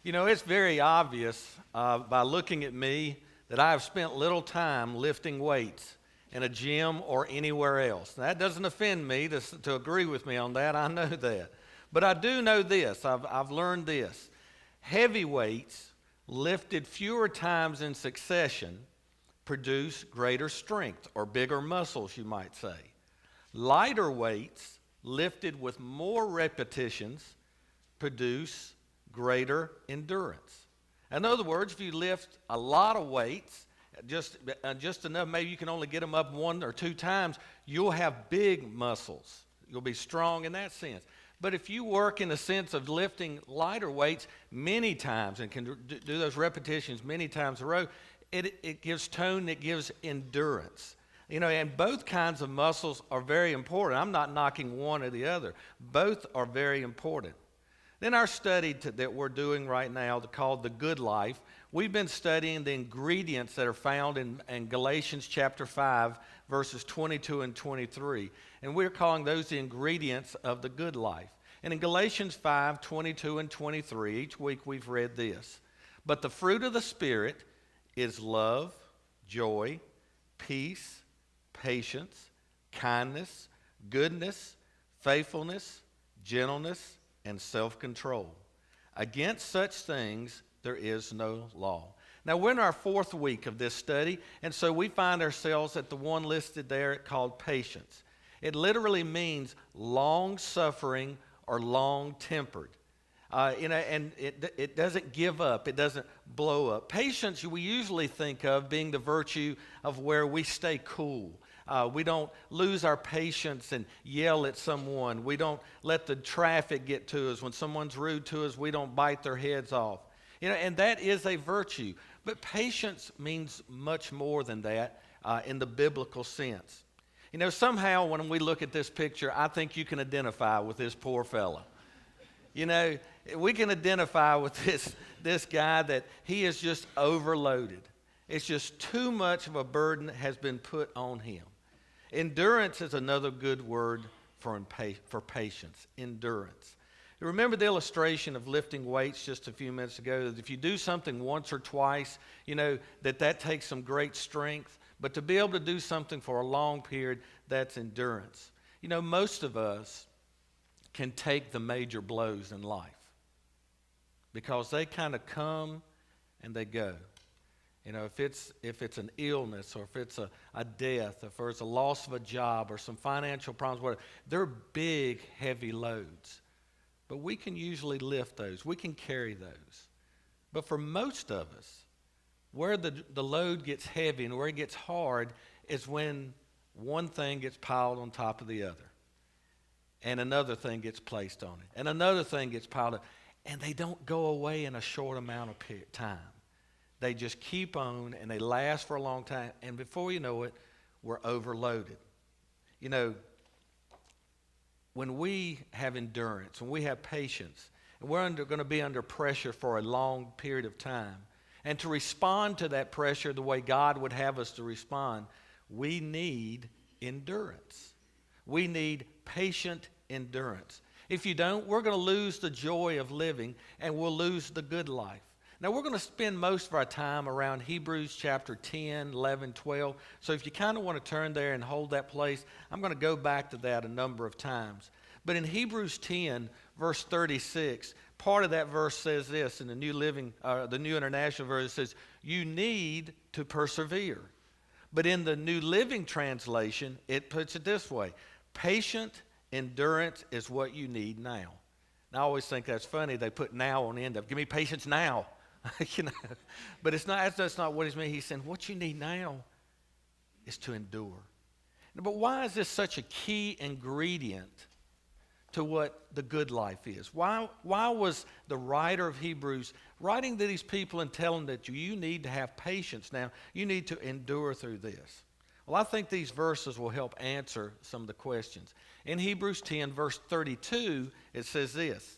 You know, it's very obvious by looking at me that I have spent little time lifting weights in a gym or anywhere else. That doesn't offend me to agree with me on that. I know that. But I do know this. I've learned this. Heavy weights lifted fewer times in succession produce greater strength or bigger muscles, you might say. Lighter weights lifted with more repetitions produce greater endurance. In other words, if you lift a lot of weights, just enough, maybe you can only get them up one or two times, you'll have big muscles. You'll be strong in that sense. But if you work in the sense of lifting lighter weights many times and can do those repetitions many times in a row, it gives tone, it gives endurance. You know, and both kinds of muscles are very important. I'm not knocking one or the other. Both are very important. Then our study that we're doing right now called The Good Life, we've been studying the ingredients that are found in Galatians chapter 5, verses 22 and 23. And we're calling those the ingredients of the good life. And in Galatians 5, 22 and 23, each week we've read this. But the fruit of the Spirit is love, joy, peace, patience, kindness, goodness, faithfulness, gentleness, and self-control. Against such things there is no law. Now we're in our fourth week of this study, and so we find ourselves at the one listed there called patience. It literally means long-suffering or long-tempered. And it doesn't give up. It doesn't blow up. Patience, we usually think of being the virtue of where we stay cool. We don't lose our patience and yell at someone. We don't let the traffic get to us. When someone's rude to us, we don't bite their heads off. You know, and that is a virtue. But patience means much more than that in the biblical sense. You know, somehow when we look at this picture, I think you can identify with this poor fella. You know, we can identify with this guy that he is just overloaded. It's just too much of a burden has been put on him. Endurance is another good word for patience, endurance. You remember the illustration of lifting weights just a few minutes ago, that if you do something once or twice, you know, that takes some great strength. But to be able to do something for a long period, that's endurance. You know, most of us can take the major blows in life because they kind of come and they go. You know, if it's an illness or if it's a death, if there's a loss of a job or some financial problems, whatever, they're big, heavy loads. But we can usually lift those. We can carry those. But for most of us, where the load gets heavy and where it gets hard is when one thing gets piled on top of the other. And another thing gets placed on it. And another thing gets piled up. And they don't go away in a short amount of time. They just keep on and they last for a long time. And before you know it, we're overloaded. You know, when we have endurance, when we have patience, and we're going to be under pressure for a long period of time, and to respond to that pressure the way God would have us to respond, we need endurance. We need patient endurance. If you don't, we're going to lose the joy of living and we'll lose the good life. Now, we're going to spend most of our time around Hebrews chapter 10, 11, 12. So if you kind of want to turn there and hold that place, I'm going to go back to that a number of times. But in Hebrews 10, verse 36, part of that verse says this in the New International Version. It says, you need to persevere. But in the New Living Translation, it puts it this way. Patient endurance is what you need now. And I always think that's funny. They put now on the end of it. Give me patience now. You know, but that's not what he's meaning. He's saying what you need now is to endure. But why is this such a key ingredient to what the good life is? Why was the writer of Hebrews writing to these people and telling that you need to have patience now? You need to endure through this. Well, I think these verses will help answer some of the questions. In Hebrews 10, verse 32, it says this.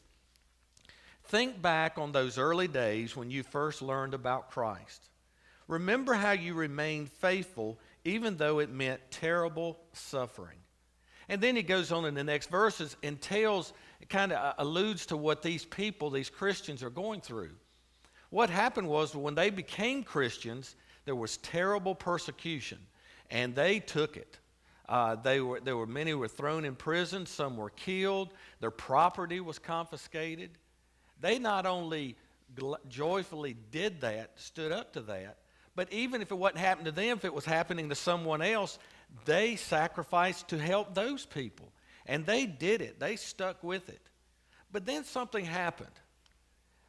Think back on those early days when you first learned about Christ. Remember how you remained faithful even though it meant terrible suffering. And then he goes on in the next verses and alludes to what these people, these Christians, are going through. What happened was when they became Christians, there was terrible persecution, and they took it. There were many were thrown in prison, some were killed, their property was confiscated. They not only joyfully did that, stood up to that, but even if it wasn't happening to them, if it was happening to someone else, they sacrificed to help those people. And they did it. They stuck with it. But then something happened.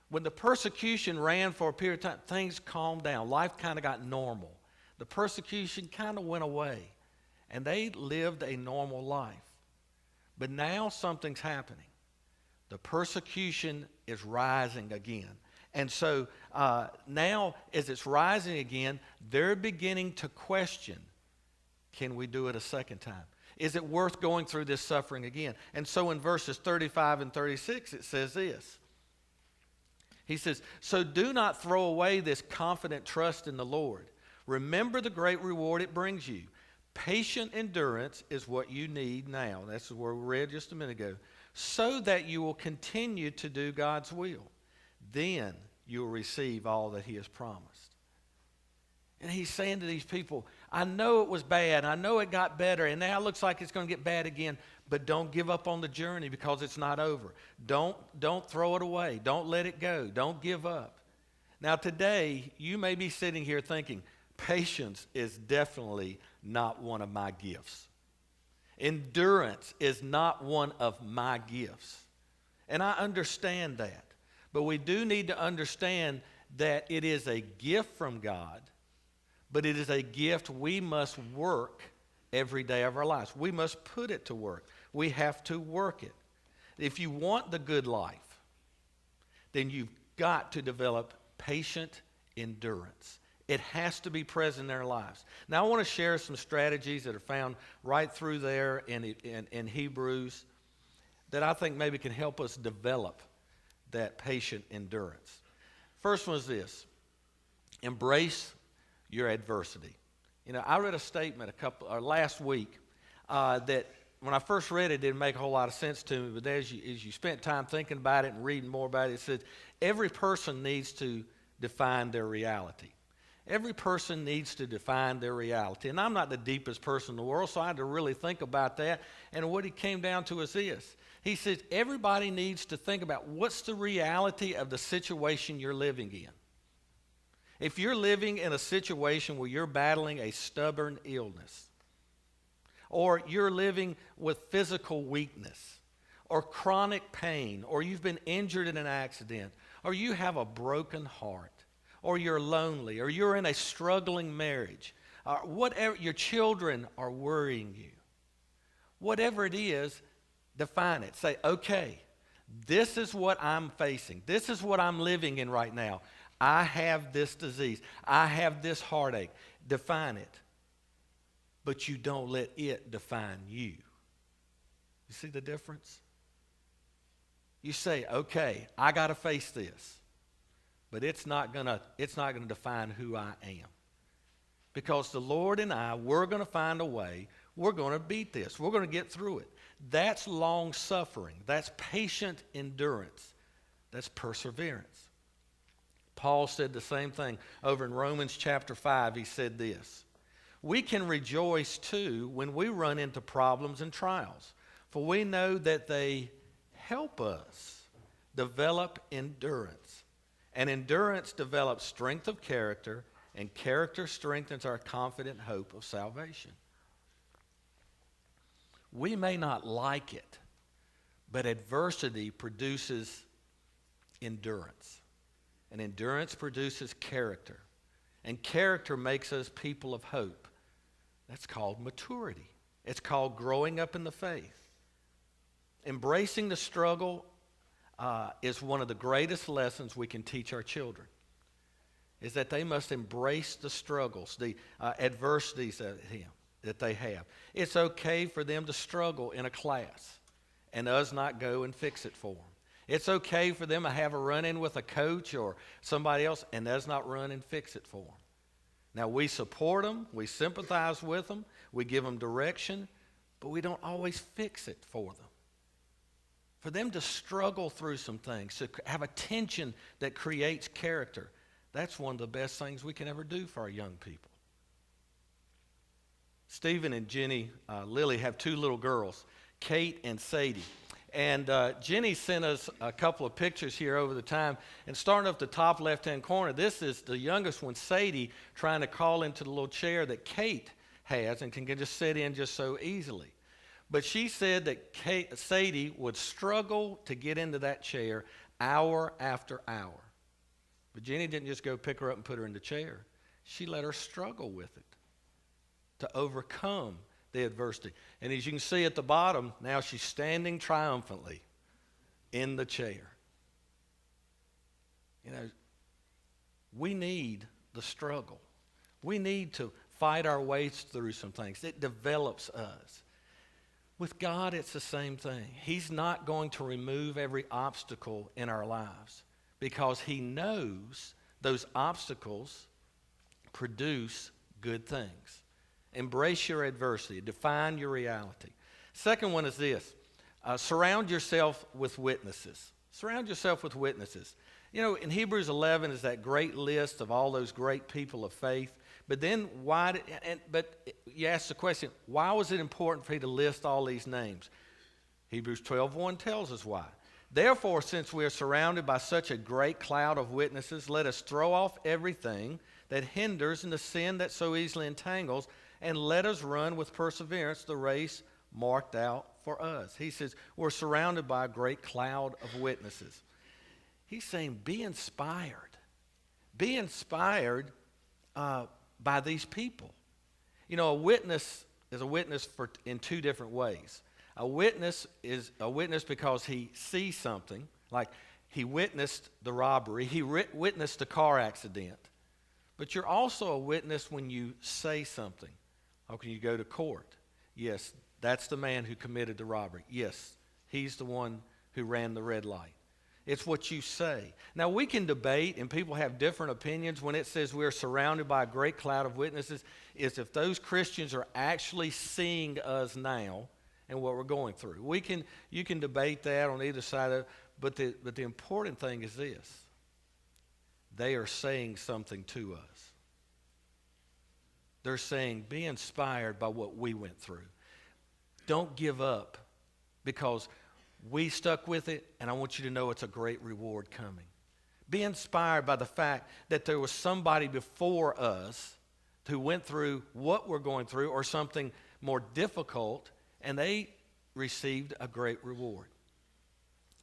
When the persecution ran for a period of time, things calmed down. Life kind of got normal. The persecution kind of went away. And they lived a normal life. But now something's happening. The persecution is rising again. And so now, as it's rising again, they're beginning to question, can we do it a second time? Is it worth going through this suffering again? And so in verses 35 and 36, it says this. He says, so do not throw away this confident trust in the Lord. Remember the great reward it brings you. Patient endurance is what you need now. That's where we read just a minute ago. So that you will continue to do God's will. Then you'll receive all that he has promised. And he's saying to these people, I know it was bad. I know it got better. And now it looks like it's going to get bad again. But don't give up on the journey because it's not over. Don't throw it away. Don't let it go. Don't give up. Now today, you may be sitting here thinking, patience is definitely not one of my gifts. Endurance is not one of my gifts. And I understand that. But we do need to understand that it is a gift from God, but it is a gift we must work every day of our lives. We must put it to work. We have to work it. If you want the good life, then you've got to develop patient endurance. It has to be present in our lives. Now, I want to share some strategies that are found right through there in Hebrews that I think maybe can help us develop that patient endurance. First one is this: embrace your adversity. You know, I read a statement last week that when I first read it, it didn't make a whole lot of sense to me, but as you spent time thinking about it and reading more about it, it said every person needs to define their reality. Every person needs to define their reality. And I'm not the deepest person in the world, so I had to really think about that. And what he came down to is this. He says everybody needs to think about what's the reality of the situation you're living in. If you're living in a situation where you're battling a stubborn illness, or you're living with physical weakness, or chronic pain, or you've been injured in an accident, or you have a broken heart, or you're lonely, or you're in a struggling marriage, whatever, your children are worrying you. Whatever it is, define it. Say, okay, this is what I'm facing. This is what I'm living in right now. I have this disease. I have this heartache. Define it. But you don't let it define you. You see the difference? You say, okay, I got to face this. But it's not gonna define who I am. Because the Lord and I, we're going to find a way. We're going to beat this. We're going to get through it. That's long suffering. That's patient endurance. That's perseverance. Paul said the same thing over in Romans chapter 5. He said this: we can rejoice too when we run into problems and trials, for we know that they help us develop endurance. And endurance develops strength of character, and character strengthens our confident hope of salvation. We may not like it, but adversity produces endurance. And endurance produces character. And character makes us people of hope. That's called maturity. It's called growing up in the faith. Embracing the struggle is one of the greatest lessons we can teach our children, is that they must embrace the struggles, the adversities that they have. It's okay for them to struggle in a class and us not go and fix it for them. It's okay for them to have a run-in with a coach or somebody else and us not run and fix it for them. Now, we support them, we sympathize with them, we give them direction, but we don't always fix it for them. for them to struggle through some things, to have a tension that creates character. That's one of the best things we can ever do for our young people. Stephen and Jenny Lilly have two little girls, Kate and Sadie. And Jenny sent us a couple of pictures here over the time. And starting up the top left-hand corner, this is the youngest one, Sadie, trying to crawl into the little chair that Kate has and can just sit in just so easily. But she said that Sadie would struggle to get into that chair hour after hour. But Jenny didn't just go pick her up and put her in the chair. She let her struggle with it to overcome the adversity. And as you can see at the bottom, now she's standing triumphantly in the chair. You know, we need the struggle. We need to fight our ways through some things. It develops us. With God, it's the same thing. He's not going to remove every obstacle in our lives because He knows those obstacles produce good things. Embrace your adversity. Define your reality. Second one is this. Surround yourself with witnesses. Surround yourself with witnesses. You know, in Hebrews 11 is that great list of all those great people of faith. But then but you ask the question, why was it important for you to list all these names? Hebrews 12:1 tells us why. Therefore, since we are surrounded by such a great cloud of witnesses, let us throw off everything that hinders and the sin that so easily entangles, and let us run with perseverance the race marked out for us. He says, we're surrounded by a great cloud of witnesses. He's saying, be inspired. Be inspired by these people. You know, a witness is a witness in two different ways. A witness is a witness because he sees something, like he witnessed the robbery, he witnessed the car accident. But you're also a witness when you say something. How can you go to court? Yes, that's the man who committed the robbery. Yes, he's the one who ran the red light. It's what you say. Now, we can debate, and people have different opinions when it says we're surrounded by a great cloud of witnesses, is if those Christians are actually seeing us now and what we're going through. You can debate that on either side of it, but the important thing is this. They are saying something to us. They're saying, be inspired by what we went through. Don't give up because we stuck with it, and I want you to know it's a great reward coming. Be inspired by the fact that there was somebody before us who went through what we're going through or something more difficult, and they received a great reward.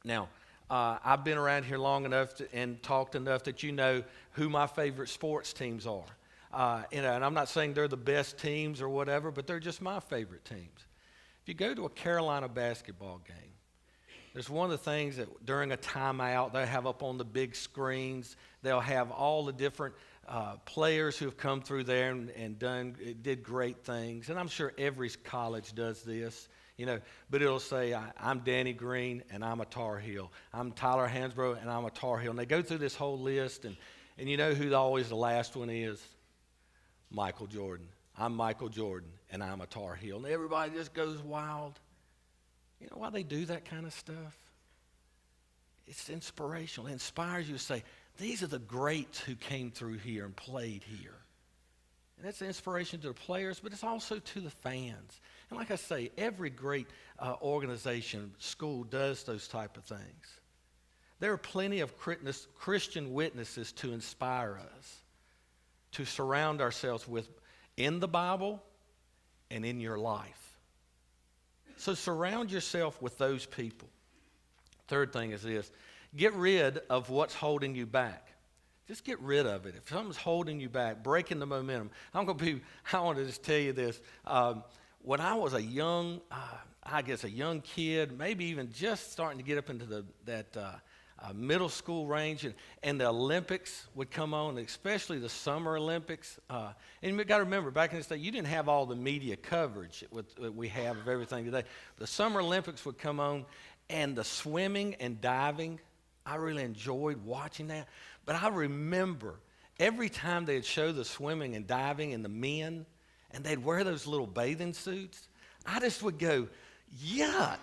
Now, I've been around here long enough and talked enough that you know who my favorite sports teams are. And I'm not saying they're the best teams or whatever, but they're just my favorite teams. If you go to a Carolina basketball game, there's one of the things that during a timeout they have up on the big screens. They'll have all the different players who have come through there and did great things. And I'm sure every college does this, you know. But it'll say, I'm Danny Green and I'm a Tar Heel. I'm Tyler Hansbrough and I'm a Tar Heel. And they go through this whole list, and you know who always the last one is? Michael Jordan. I'm Michael Jordan, and I'm a Tar Heel. And everybody just goes wild. You know why they do that kind of stuff? It's inspirational. It inspires you to say, these are the greats who came through here and played here. And that's inspiration to the players, but it's also to the fans. And like I say, every great organization, school does those type of things. There are plenty of Christian witnesses to inspire us, to surround ourselves with in the Bible and in your life. So surround yourself with those people. Third thing is this. Get rid of what's holding you back. Just get rid of it. If something's holding you back, breaking the momentum. I want to just tell you this. When I was a young kid, maybe even just starting to get up into that middle school range, and the Olympics would come on, especially the Summer Olympics. And you got to remember, back in this day, you didn't have all the media coverage that we have of everything today. The Summer Olympics would come on, and the swimming and diving, I really enjoyed watching that. But I remember every time they'd show the swimming and diving and the men, and they'd wear those little bathing suits, I just would go, yuck.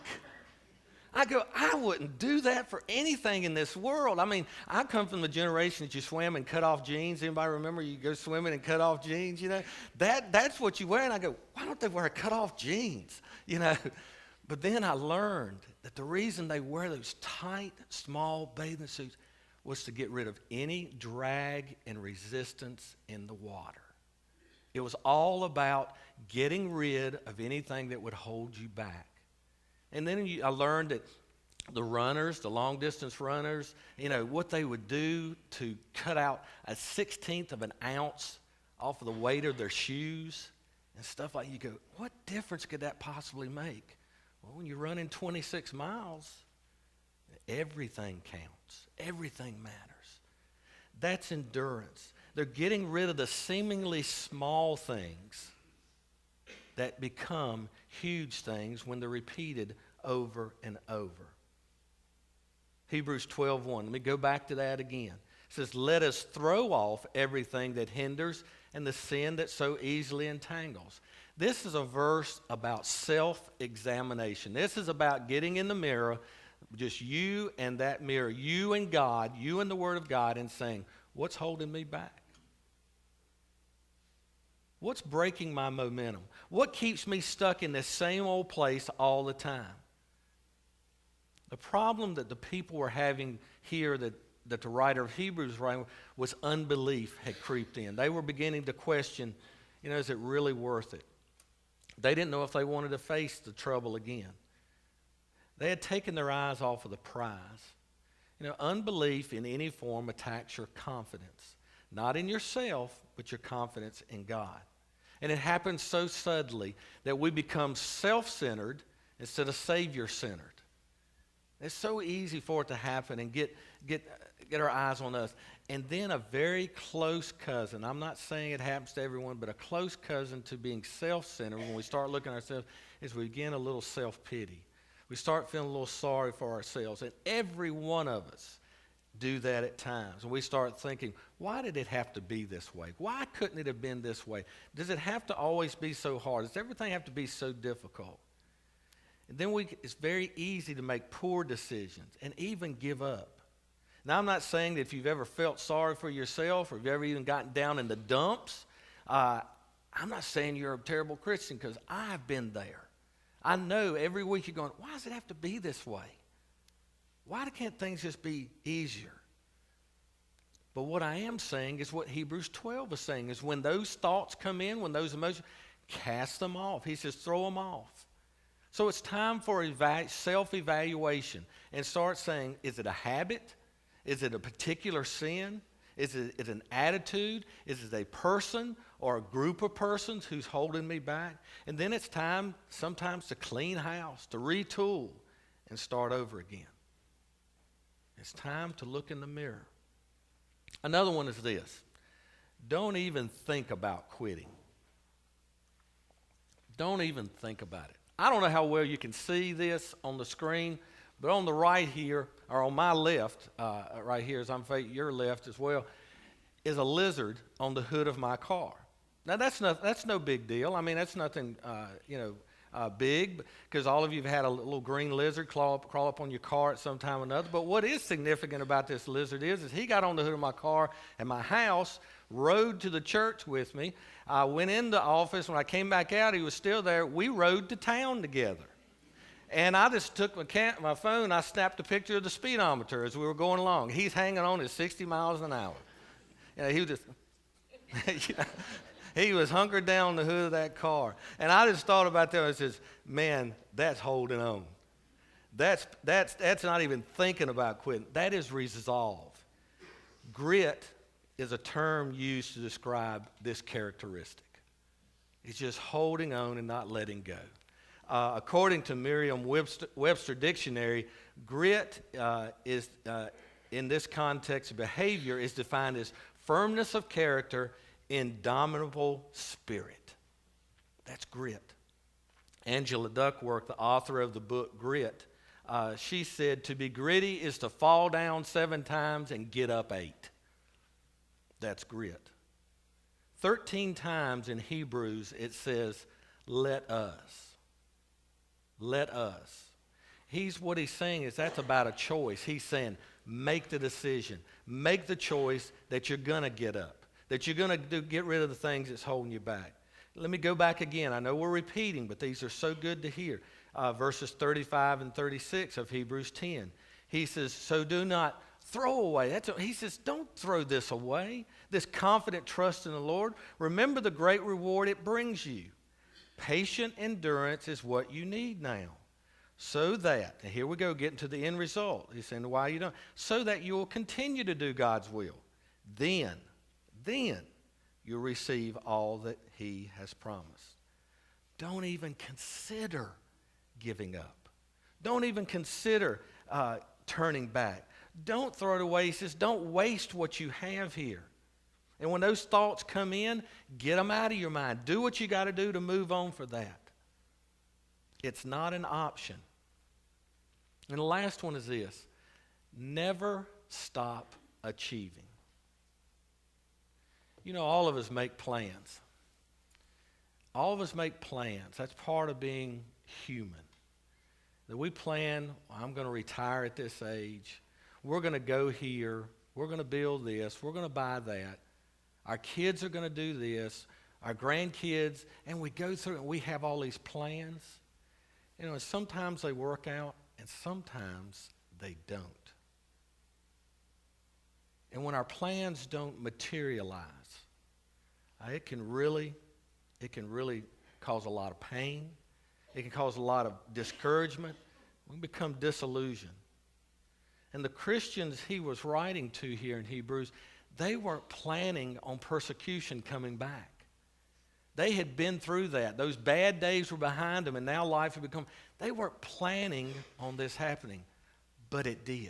I go, I wouldn't do that for anything in this world. I mean, I come from the generation that you swim and cut off jeans. Anybody remember you go swimming and cut off jeans, you know? That's what you wear. And I go, why don't they wear cut off jeans, you know? But then I learned that the reason they wear those tight, small bathing suits was to get rid of any drag and resistance in the water. It was all about getting rid of anything that would hold you back. And then I learned that the runners, the long-distance runners, you know, what they would do to cut out a 1/16 of an ounce off of the weight of their shoes and stuff like that. You go, what difference could that possibly make? Well, when you're running 26 miles, everything counts. Everything matters. That's endurance. They're getting rid of the seemingly small things that become huge things when they're repeated over and over. Hebrews 12:1. Let me go back to that again. It says, let us throw off everything that hinders and the sin that so easily entangles. This is a verse about self-examination. This is about getting in the mirror, just you and that mirror, you and God, you and the Word of God, and saying, what's holding me back? What's breaking my momentum? What keeps me stuck in this same old place all the time? The problem that the people were having here that the writer of Hebrews was writing was unbelief had creeped in. They were beginning to question, you know, is it really worth it? They didn't know if they wanted to face the trouble again. They had taken their eyes off of the prize. You know, unbelief in any form attacks your confidence. Not in yourself, but your confidence in God. And it happens so subtly that we become self-centered instead of Savior-centered. It's so easy for it to happen and get our eyes on us. And then a very close cousin, I'm not saying it happens to everyone, but a close cousin to being self-centered when we start looking at ourselves is we begin a little self-pity. We start feeling a little sorry for ourselves. And every one of us do that at times. And we start thinking, why did it have to be this way? Why couldn't it have been this way? Does it have to always be so hard? Does everything have to be so difficult? And then it's very easy to make poor decisions and even give up. Now, I'm not saying that if you've ever felt sorry for yourself or if you've ever even gotten down in the dumps, I'm not saying you're a terrible Christian because I've been there. I know every week you're going, why does it have to be this way? Why can't things just be easier? But what I am saying is what Hebrews 12 is saying, is when those thoughts come in, when those emotions, cast them off. He says throw them off. So it's time for self-evaluation and start saying, is it a habit? Is it a particular sin? Is it an attitude? Is it a person or a group of persons who's holding me back? And then it's time sometimes to clean house, to retool, and start over again. It's time to look in the mirror. Another one is this. Don't even think about quitting. Don't even think about it. I don't know how well you can see this on the screen, but on the right here, or on my left, right here, as I'm facing your left as well, is a lizard on the hood of my car. Now, that's no big deal. I mean, that's nothing, big, because all of you have had a little green lizard crawl up on your car at some time or another. But what is significant about this lizard is he got on the hood of my car and my house, rode to the church with me. I went in the office. When I came back out, he was still there. We rode to town together. And I just took my phone, I snapped a picture of the speedometer as we were going along. He's hanging on at 60 miles an hour. You know, he was just, he was hunkered down the hood of that car. And I just thought about that. I says, man, that's holding on. That's not even thinking about quitting. That is resolve. Grit is a term used to describe this characteristic. It's just holding on and not letting go. According to Merriam-Webster Dictionary, grit is, in this context, behavior is defined as firmness of character, indomitable spirit. That's grit. Angela Duckworth, the author of the book Grit, she said, to be gritty is to fall down 7 times and get up 8. That's grit. 13 times in Hebrews it says, let us. Let us. What he's saying is that's about a choice. He's saying, make the decision. Make the choice that you're going to get up, that you're going to get rid of the things that's holding you back. Let me go back again. I know we're repeating, but these are so good to hear. Verses 35 and 36 of Hebrews 10. He says, so do not throw away. He says, don't throw this away, this confident trust in the Lord. Remember the great reward it brings you. Patient endurance is what you need now. So that, and here we go, getting to the end result. He's saying, why you don't? So that you will continue to do God's will. Then you'll receive all that he has promised. Don't even consider giving up. Don't even consider turning back. Don't throw it away. He says, don't waste what you have here. And when those thoughts come in, get them out of your mind. Do what you got to do to move on for that. It's not an option. And the last one is this. Never stop achieving. You know, all of us make plans. All of us make plans. That's part of being human. That we plan, I'm going to retire at this age. We're going to go here. We're going to build this. We're going to buy that. Our kids are going to do this. Our grandkids. And we go through and we have all these plans. You know, and sometimes they work out and sometimes they don't. And when our plans don't materialize, it can really cause a lot of pain. It can cause a lot of discouragement. We become disillusioned. And the Christians he was writing to here in Hebrews, they weren't planning on persecution coming back. They had been through that. Those bad days were behind them, and now life had become. They weren't planning on this happening, but it did.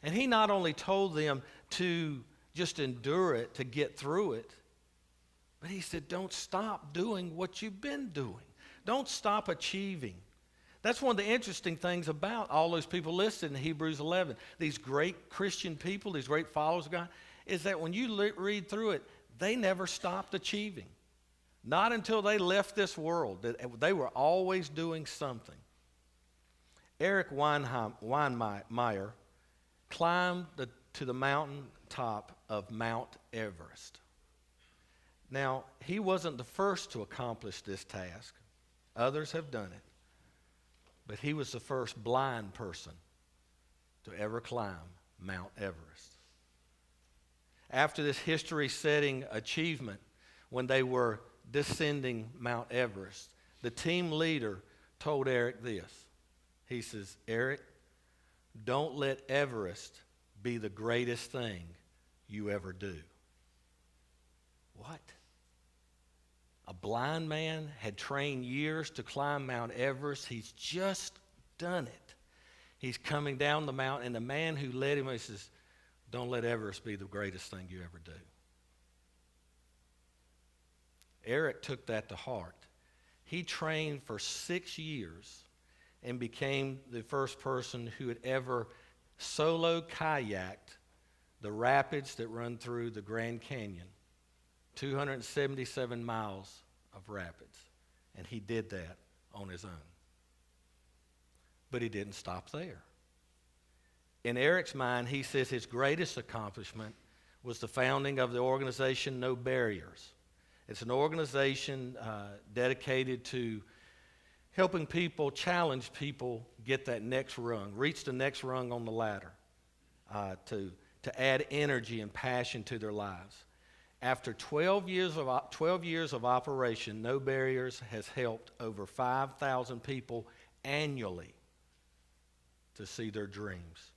And he not only told them to just endure it, to get through it, but he said, don't stop doing what you've been doing. Don't stop achieving. That's one of the interesting things about all those people listed in Hebrews 11. These great Christian people, these great followers of God, is that when you read through it, they never stopped achieving. Not until they left this world. They were always doing something. Erich Weinmeier climbed to the mountain top of Mount Everest. Now, he wasn't the first to accomplish this task. Others have done it. But he was the first blind person to ever climb Mount Everest. After this history-setting achievement, when they were descending Mount Everest, the team leader told Erich this. He says, Erich, don't let Everest be the greatest thing you ever do. What? A blind man had trained years to climb Mount Everest. He's just done it. He's coming down the mountain, and the man who led him, he says, don't let Everest be the greatest thing you ever do. Erich took that to heart. He trained for 6 years and became the first person who had ever solo kayaked the rapids that run through the Grand Canyon. 277 miles of rapids. And he did that on his own. But he didn't stop there. In Erich's mind, he says his greatest accomplishment was the founding of the organization No Barriers. It's an organization dedicated to helping people, challenge people get that next rung, reach the next rung on the ladder, to add energy and passion to their lives. After 12 years of operation, No Barriers has helped over 5,000 people annually to see their dreams.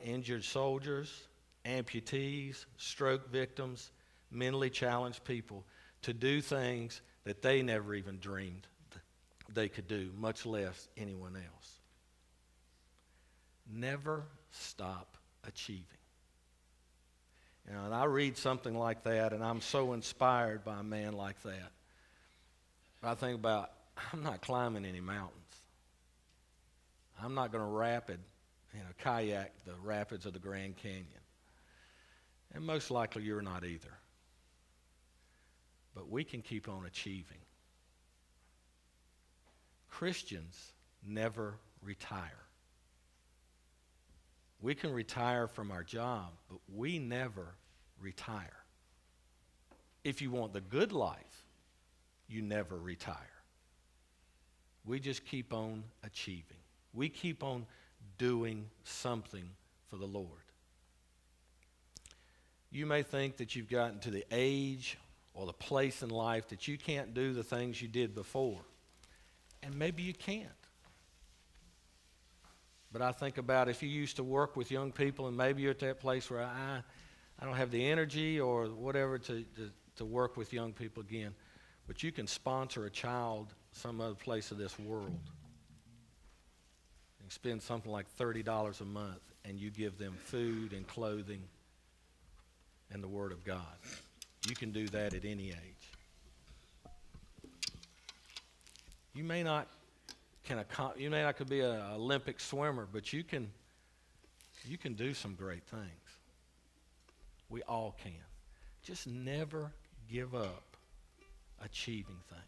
Injured soldiers, amputees, stroke victims, mentally challenged people to do things that they never even dreamed they could do, much less anyone else. Never stop achieving. You know, and I read something like that, and I'm so inspired by a man like that. I think about, I'm not climbing any mountains. I'm not going to kayak the rapids of the Grand Canyon. And most likely you're not either. But we can keep on achieving. Christians never retire. We can retire from our job, but we never retire. If you want the good life, you never retire. We just keep on achieving. We keep on doing something for the Lord. You may think that you've gotten to the age or the place in life that you can't do the things you did before. And maybe you can't. But I think about if you used to work with young people and maybe you're at that place where I don't have the energy or whatever to work with young people again. But you can sponsor a child some other place of this world. You spend something like $30 a month and you give them food and clothing and the Word of God. You can do that at any age. You may not could be an Olympic swimmer, but you can do some great things. We all can. Just never give up achieving things.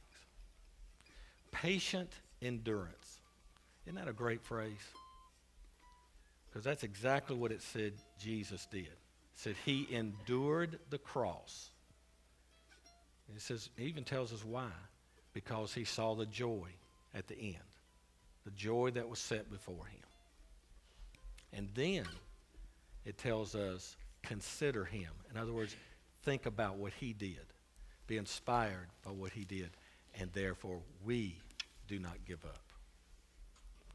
Patient endurance. Isn't that a great phrase? Because that's exactly what it said Jesus did. It said he endured the cross. And it says, it even tells us why. Because he saw the joy at the end. The joy that was set before him. And then it tells us, consider him. In other words, think about what he did. Be inspired by what he did. And therefore, we do not give up.